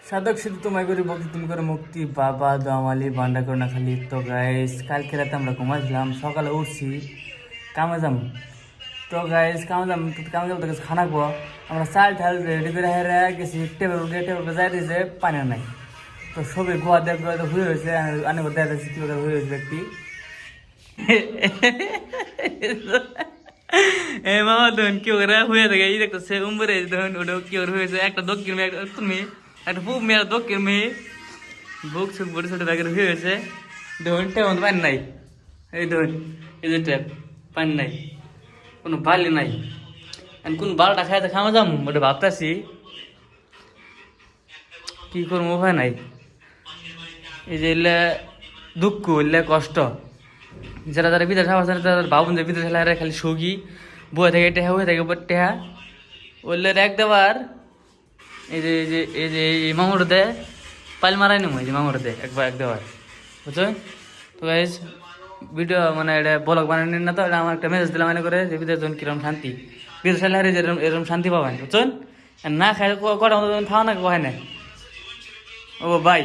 সাধক শুধু তোমায় করে ভক্তি তুমি করে মুক্তি বাবা দামালি বান্ডা করে না খালি। তো গাইস কালকে রাতে আমরা ঘুমাইছিলাম, সকালে উঠছি কামে যাম। তো গাইস কামে যাবো তো কিছু খানা খাবো। আমরা চাল ঠাল রেডি করে হেরে গেছি, টেবিল যাই দিয়েছে পানি নাই। তো সবই গোয়া দেখ হয়ে হয়েছে, অনেক দেখা যাচ্ছে কি হয়ে হয়েছে ব্যক্তি। এ মামা তখন কি করে হয়ে থাকে এই দেখতেছে উম্বরে তখন ওটা কি করে হয়েছে, একটা দক্ষিণ মেয়ে একটা তুমি একটা পূব মেয়ে আর দক্ষিণ মেয়ে বুক সুখ বড় ছোট ব্যাগের হয়ে গেছে। ধরুন টেমন পানি নাই, এই ধরুন এই যে ট্যাপ পানি নাই, কোনো বালি নাই। আমি কোন বারোটা খাইতে খামা যাম ওটা ভাবতেছি কি করবো, উপায় নাই। এই যে এলে দুঃখ এলে কষ্ট, যারা যারা বিদেশ আছে তারা ভাবুন যে বিদেশ হেলারে খালি সুগি বয়ে থেকে টেহা হয়ে থাকে টেহা ওলে এক দেবার। এই যে মামুর দে পাল মারাই নেবো, এই যে মামুর দে একবার এক দেবার বুঝছো। তো গাইস ভিডিও মানে এটা ব্লগ বানাই না, তো এটা আমার একটা মেসেজ দিলাম মানে করে যে বিদেশ জন কিরম শান্তি, বিদেশ হেলারে যে এরকম শান্তি পাবেন বুঝছেন। না খাই কটা মতো খাওয়া না কয় না ও ভাই।